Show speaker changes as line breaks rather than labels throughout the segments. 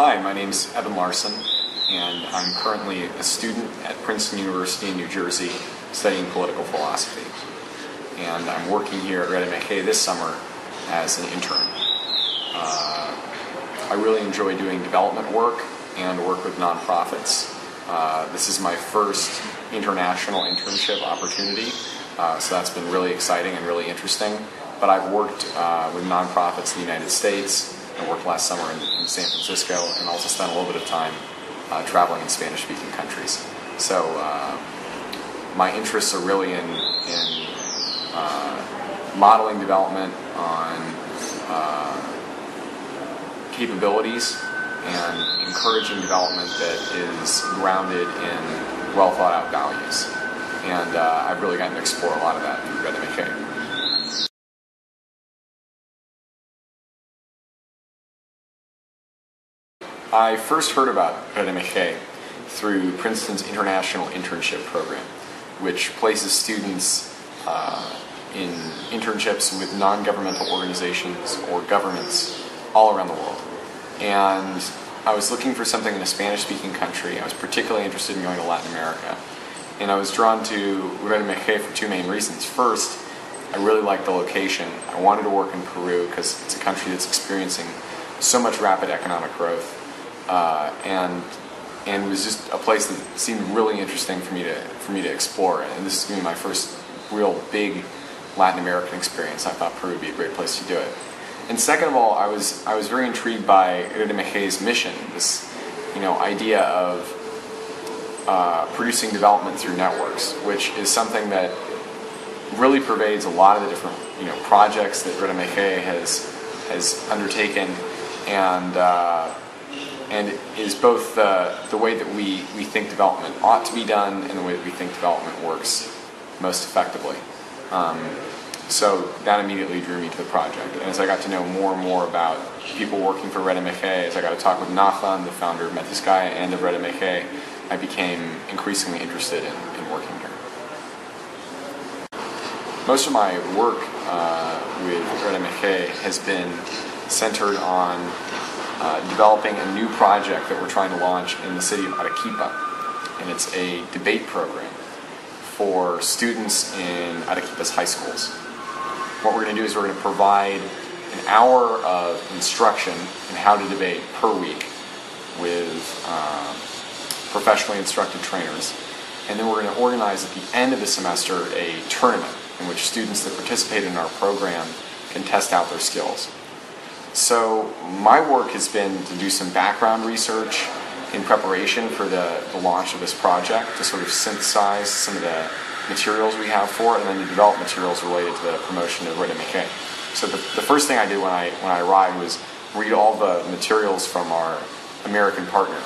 Hi, my name's Larson, and I'm currently a student at Princeton University in New Jersey studying political philosophy. And I'm working here at RedMG this summer as an intern. I really enjoy doing development work and work with nonprofits. This is my first international internship opportunity, so that's been really exciting and really interesting. But I've worked with nonprofits in the United States. I worked last summer in San Francisco, and also spent a little bit of time traveling in Spanish-speaking countries. So my interests are really in modeling development on capabilities and encouraging development that is grounded in well-thought-out values. And I've really gotten to explore a lot of that through RedMG. I first heard about RedMG through Princeton's International Internship Program, which places students in internships with non-governmental organizations or governments all around the world. And I was looking for something in a Spanish-speaking country. I was particularly interested in going to Latin America. And I was drawn to RedMG for two main reasons. First, I really liked the location. I wanted to work in Peru because it's a country that's experiencing so much rapid economic growth. And it was just a place that seemed really interesting for me to explore. And this is going to be my first real big Latin American experience. I thought Peru would be a great place to do it. And second of all, I was very intrigued by RedMG's mission, this idea of producing development through networks, which is something that really pervades a lot of the different projects that RedMG has undertaken, and is both the way that we think development ought to be done and the way that we think development works most effectively. So that immediately drew me to the project. And as I got to know more and more about people working for RedMG, as I got to talk with Nathan, the founder of Metiskaya and of RedMG, I became increasingly interested in working here. Most of my work with RedMG has been centered on developing a new project that we're trying to launch in the city of Arequipa. And it's a debate program for students in Arequipa's high schools. What we're going to do is we're going to provide an hour of instruction in how to debate per week with professionally instructed trainers. And then we're going to organize at the end of the semester a tournament in which students that participate in our program can test out their skills. So my work has been to do some background research in preparation for the launch of this project, to sort of synthesize some of the materials we have for it, and then to develop materials related to the promotion of RedMG. So the first thing I did when I arrived was read all the materials from our American partner.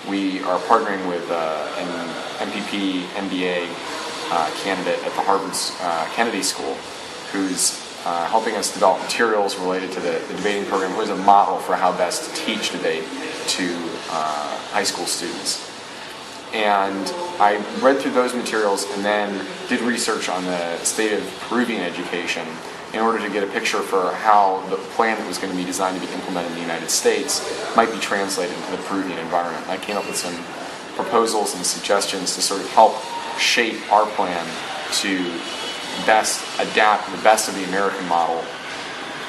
We are partnering with an MPP MBA candidate at the Harvard Kennedy School, who's helping us develop materials related to the debating program. Here's a model for how best to teach debate to high school students. And I read through those materials and then did research on the state of Peruvian education in order to get a picture for how the plan that was going to be designed to be implemented in the United States might be translated into the Peruvian environment. I came up with some proposals and suggestions to sort of help shape our plan to best adapt the best of the American model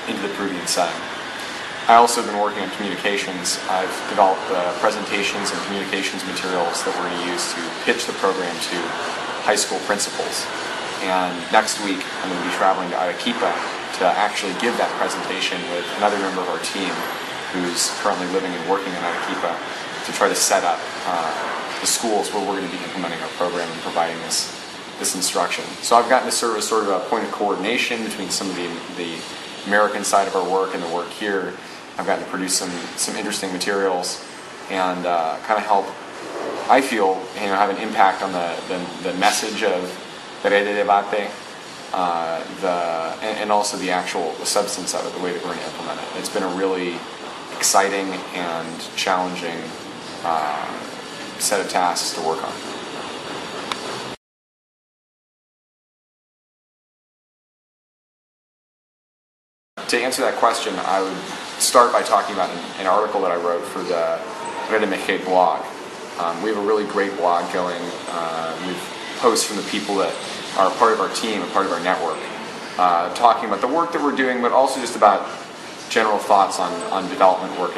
into the Peruvian setting. I also have been working on communications. I've developed presentations and communications materials that we're going to use to pitch the program to high school principals. And next week, I'm going to be traveling to Arequipa to actually give that presentation with another member of our team who's currently living and working in Arequipa to try to set up the schools where we're going to be implementing our program and providing this instruction. So I've gotten to serve as sort of a point of coordination between some of the American side of our work and the work here. I've gotten to produce some interesting materials and kind of help, I feel, have an impact on the message of the Red de Debate, and also the substance of it, the way that we're going to implement it. It's been a really exciting and challenging set of tasks to work on. To answer that question, I would start by talking about an article that I wrote for the RedMG blog. We have a really great blog going with posts from the people that are part of our team and part of our network, talking about the work that we're doing, but also just about general thoughts on development work,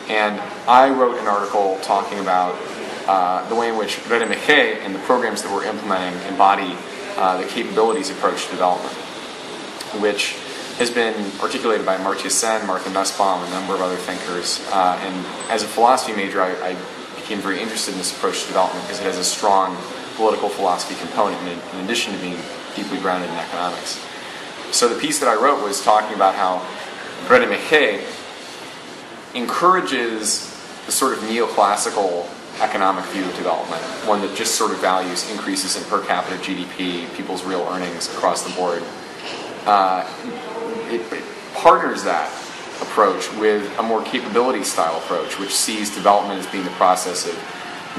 and I wrote an article talking about the way in which RedMG and the programs that we're implementing embody the capabilities approach to development, which has been articulated by Amartya Sen, Martha Nussbaum, and a number of other thinkers. And as a philosophy major, I became very interested in this approach to development because it has a strong political philosophy component in addition to being deeply grounded in economics. So the piece that I wrote was talking about how RedMG encourages the sort of neoclassical economic view of development, one that just sort of values increases in per capita GDP, people's real earnings across the board. It partners that approach with a more capability style approach, which sees development as being the process of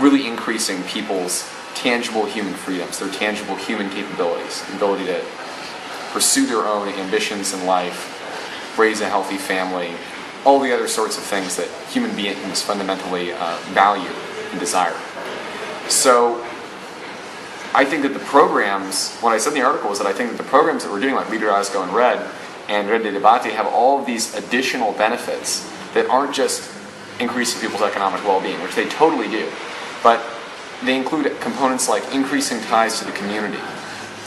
really increasing people's tangible human freedoms, their tangible human capabilities, the ability to pursue their own ambitions in life, raise a healthy family, all the other sorts of things that human beings fundamentally value and desire. So I think that the programs, what I said in the article was that I think that the programs that we're doing, like Liderazgo and Red de Debate, have all of these additional benefits that aren't just increasing people's economic well-being, which they totally do, but they include components like increasing ties to the community,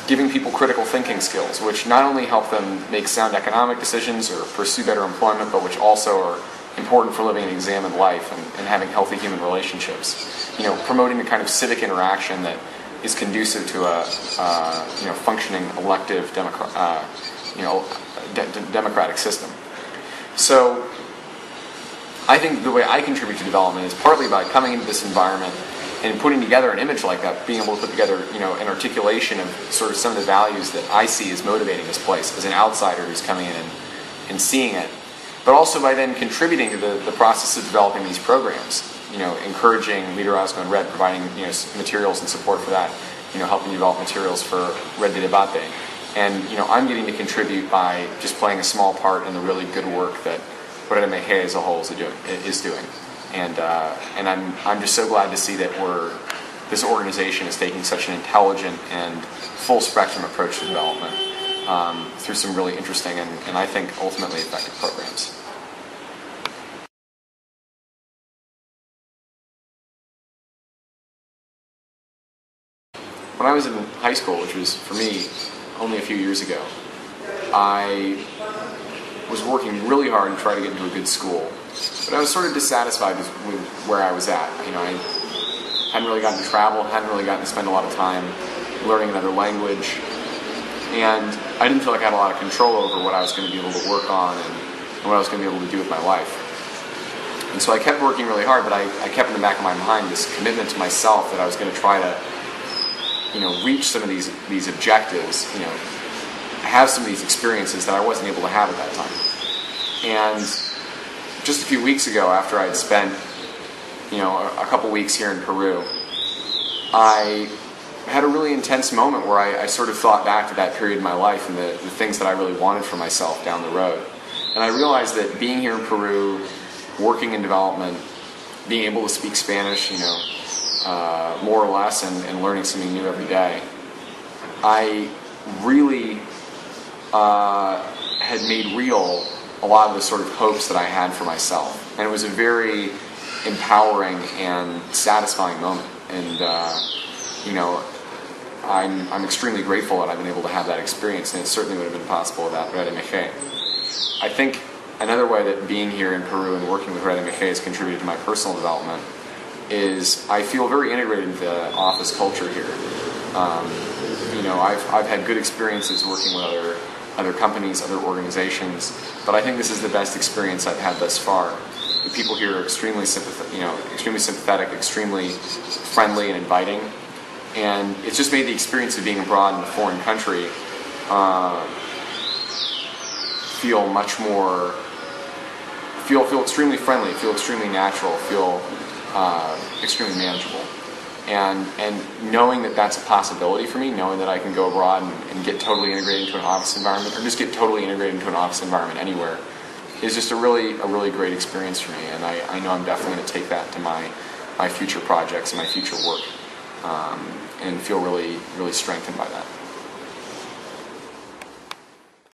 giving people critical thinking skills, which not only help them make sound economic decisions or pursue better employment, but which also are important for living an examined life and having healthy human relationships. Promoting the kind of civic interaction that is conducive to a functioning elective democratic system. So I think the way I contribute to development is partly by coming into this environment and putting together an image like that, being able to put together an articulation of sort of some of the values that I see as motivating this place as an outsider who's coming in and seeing it, but also by then contributing to the process of developing these programs, encouraging Liderazgo and Red, providing materials and support for that, helping develop materials for Red de Debate. And I'm getting to contribute by just playing a small part in the really good work that RedMG as a whole is doing. And I'm just so glad to see that this organization is taking such an intelligent and full spectrum approach to development through some really interesting and I think ultimately effective programs. When I was in high school, which was for me only a few years ago, I was working really hard to try to get into a good school. But I was sort of dissatisfied with where I was at. I hadn't really gotten to travel, hadn't really gotten to spend a lot of time learning another language, and I didn't feel like I had a lot of control over what I was going to be able to work on and what I was going to be able to do with my life. And so I kept working really hard, but I kept in the back of my mind this commitment to myself that I was going to try to reach some of these objectives, have some of these experiences that I wasn't able to have at that time. And just a few weeks ago, after I'd spent, a couple weeks here in Peru, I had a really intense moment where I sort of thought back to that period in my life and the things that I really wanted for myself down the road. And I realized that being here in Peru, working in development, being able to speak Spanish, more or less, and learning something new every day, I really had made real a lot of the sort of hopes that I had for myself. And it was a very empowering and satisfying moment. And, I'm extremely grateful that I've been able to have that experience, and it certainly would have been possible without RedMG. I think another way that being here in Peru and working with RedMG has contributed to my personal development is I feel very integrated into the office culture here. I've had good experiences working with other companies, other organizations, but I think this is the best experience I've had thus far. The people here are extremely sympathetic, extremely friendly and inviting, and it's just made the experience of being abroad in a foreign country feel extremely friendly, feel extremely natural, feel extremely manageable. And knowing that that's a possibility for me, knowing that I can go abroad and get totally integrated into an office environment, or just get totally integrated into an office environment anywhere, is just a really great experience for me. And I know I'm definitely going to take that to my future projects and my future work, and feel really strengthened by that.